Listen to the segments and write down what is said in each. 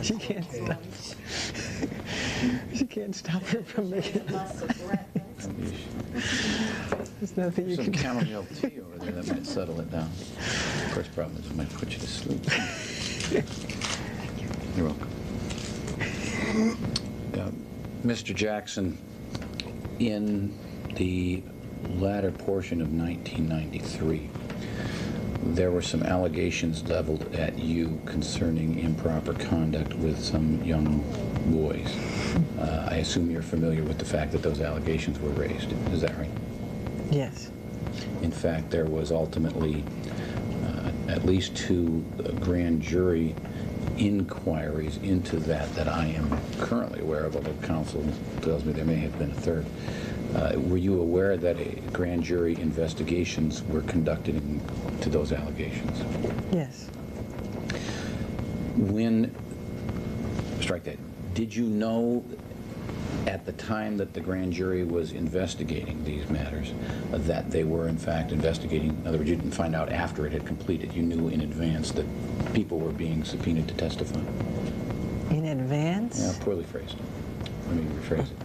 She can't stop. She can't stop her from making it. There's nothing you Some can do. chamomile tea over there that might settle it down. Of course, problem is it might put you to sleep. You're welcome. Mr. Jackson, in the latter portion of 1993, there were some allegations leveled at you concerning improper conduct with some young boys. I assume you're familiar with the fact that those allegations were raised. Is that right? Yes. In fact, there was ultimately at least 2 grand jury inquiries into that I am currently aware of, although counsel tells me there may have been a third. Were you aware that grand jury investigations were conducted into those allegations? Yes. Strike that, did you know at the time that the grand jury was investigating these matters that they were in fact investigating? In other words, you didn't find out after it had completed. You knew in advance that people were being subpoenaed to testify. In advance? Yeah, poorly phrased. Let me rephrase it.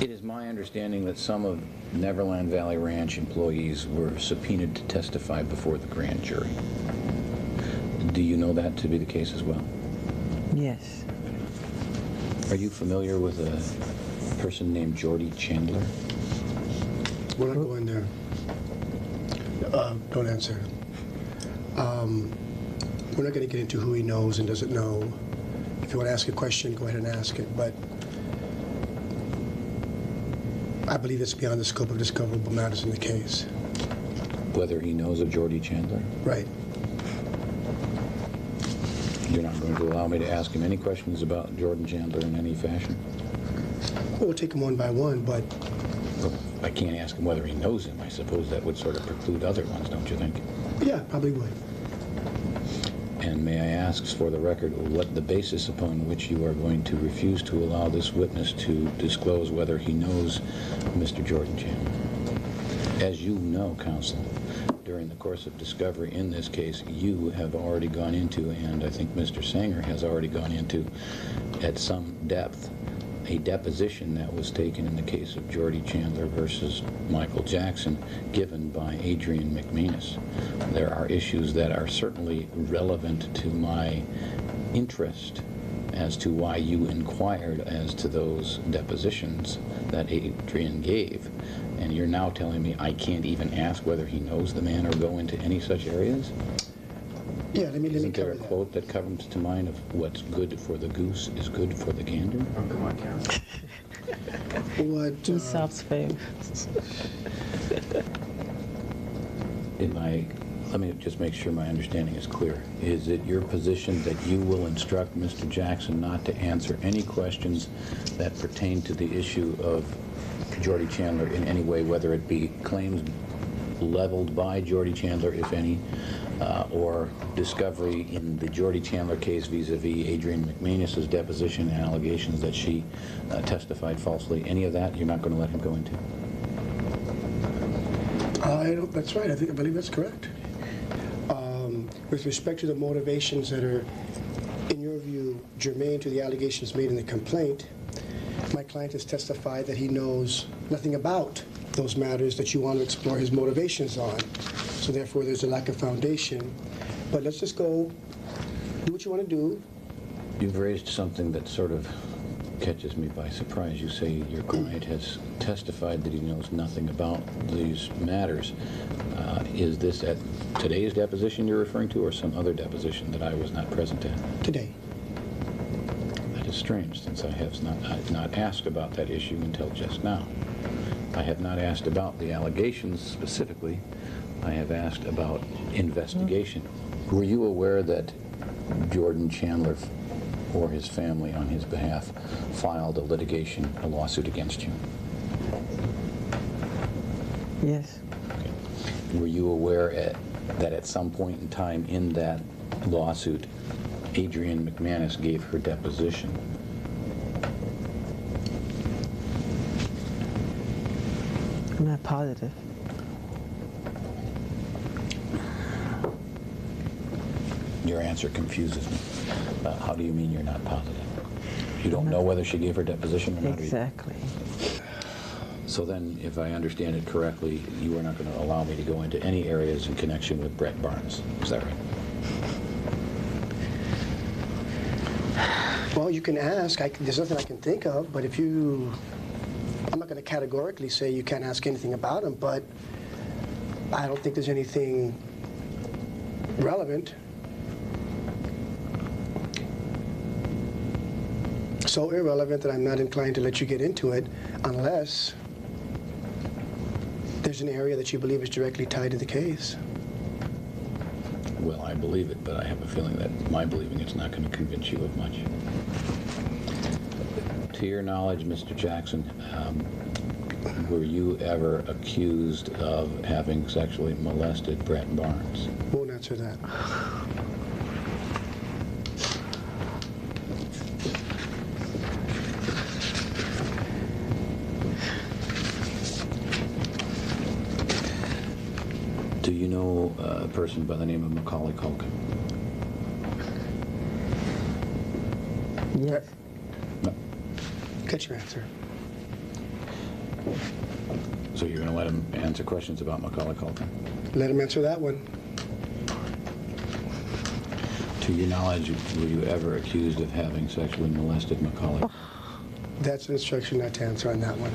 It is my understanding that some of Neverland Valley Ranch employees were subpoenaed to testify before the grand jury. Do you know that to be the case as well? Yes. Are you familiar with a person named Jordy Chandler? We're not going there. Don't answer. We're not going to get into who he knows and doesn't know. If you want to ask a question, go ahead and ask it. But I believe it's beyond the scope of discoverable matters in the case. Whether he knows of Jordy Chandler? Right. You're not going to allow me to ask him any questions about Jordan Chandler in any fashion? Well, we'll take them one by one, but... Well, I can't ask him whether he knows him. I suppose that would sort of preclude other ones, don't you think? Yeah, probably would. And may I ask, for the record, what the basis upon which you are going to refuse to allow this witness to disclose whether he knows Mr. Jordan Chandler? As you know, counsel, during the course of discovery in this case, you have already gone into, and I think Mr. Sanger has already gone into, at some depth, a deposition that was taken in the case of Jordy Chandler versus Michael Jackson, given by Adrian McManus. There are issues that are certainly relevant to my interest as to why you inquired as to those depositions that Adrian gave. And you're now telling me I can't even ask whether he knows the man or go into any such areas? Yeah, let me Isn't there cover a that. quote that comes to mind of what's good for the goose is good for the gander? Oh, come on, counsel. What, Aesop's fame. Let me just make sure my understanding is clear. Is it your position that you will instruct Mr. Jackson not to answer any questions that pertain to the issue of Jordy Chandler in any way, whether it be claims leveled by Jordy Chandler, if any, or discovery in the Jordy Chandler case vis-a-vis Adrian McManus's deposition and allegations that she testified falsely? Any of that you're not going to let him go into? that's right. I believe that's correct. With respect to the motivations that are, in your view, germane to the allegations made in the complaint, my client has testified that he knows nothing about those matters that you want to explore his motivations on. So therefore, there's a lack of foundation. But let's just go, do what you want to do. You've raised something that sort of catches me by surprise. You say your client has testified that he knows nothing about these matters. Is this at today's deposition you're referring to, or some other deposition that I was not present at? Today. That is strange, since I have not asked about that issue until just now. I have not asked about the allegations specifically. I have asked about investigation. Were you aware that Jordan Chandler or his family on his behalf filed a lawsuit against you? Yes. Okay. Were you aware that at some point in time in that lawsuit, Adrian McManus gave her deposition? I'm not positive. Your answer confuses me. How do you mean you're not positive? You don't know whether she gave her deposition or not? Exactly. So then, if I understand it correctly, you are not going to allow me to go into any areas in connection with Brett Barnes. Is that right? Well, you can ask. There's nothing I can think of, but if you... I'm not going to categorically say you can't ask anything about him, but I don't think there's anything relevant. So irrelevant that I'm not inclined to let you get into it unless there's an area that you believe is directly tied to the case. Well, I believe it, but I have a feeling that my believing it's not going to convince you of much. To your knowledge, Mr. Jackson, were you ever accused of having sexually molested Brett Barnes? Won't answer that. Do you know a person by the name of Macaulay Culkin? Yes. No. Get your answer. So you're going to let him answer questions about Macaulay Culkin? Let him answer that one. To your knowledge, were you ever accused of having sexually molested Macaulay? That's an instruction not to answer on that one.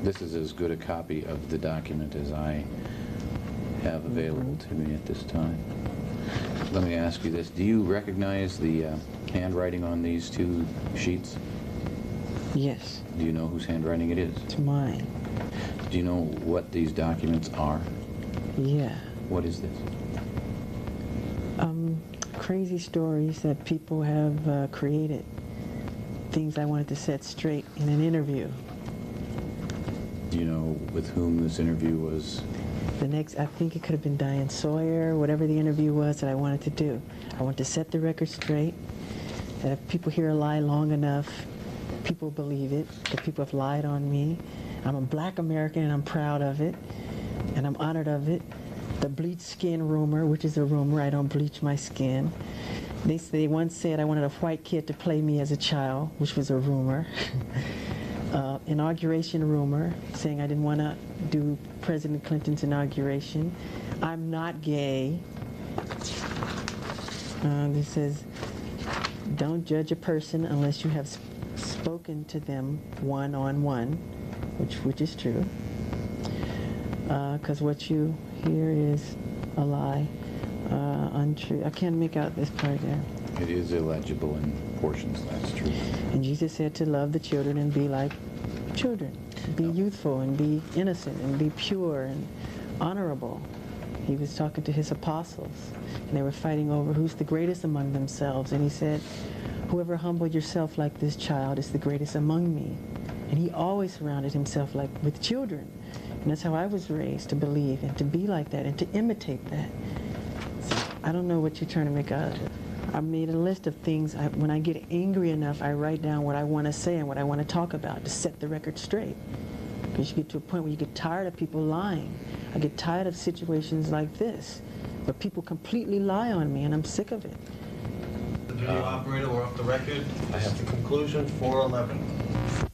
This is as good a copy of the document as I have available to me at this time. Let me ask you this. Do you recognize the handwriting on these two sheets? Yes. Do you know whose handwriting it is? It's mine. Do you know what these documents are? Yeah. What is this? Crazy stories that people have created. Things I wanted to set straight in an interview. Do you know with whom this interview was? I think it could have been Diane Sawyer, whatever the interview was that I wanted to do. I wanted to set the record straight, that if people hear a lie long enough, people believe it, that people have lied on me. I'm a black American and I'm proud of it, and I'm honored of it. The bleached skin rumor, which is a rumor, I don't bleach my skin. They once said I wanted a white kid to play me as a child, which was a rumor. Inauguration rumor, saying I didn't want to do President Clinton's inauguration. I'm not gay. This says, don't judge a person unless you have spoken to them one-on-one, which is true. Because what you hear is a lie, untrue. I can't make out this part there. It is illegible in portions, that's true. And Jesus said to love the children and be like children. Be youthful and be innocent and be pure and honorable. He was talking to his apostles, and they were fighting over who's the greatest among themselves. And he said, whoever humbled yourself like this child is the greatest among me. And he always surrounded himself with children. And that's how I was raised, to believe and to be like that and to imitate that. So I don't know what you're trying to make out of it. I made a list of things. When I get angry enough, I write down what I want to say and what I want to talk about to set the record straight. Because you get to a point where you get tired of people lying. I get tired of situations like this, where people completely lie on me, and I'm sick of it. The video operator, we're off the record. I have the conclusion, 411.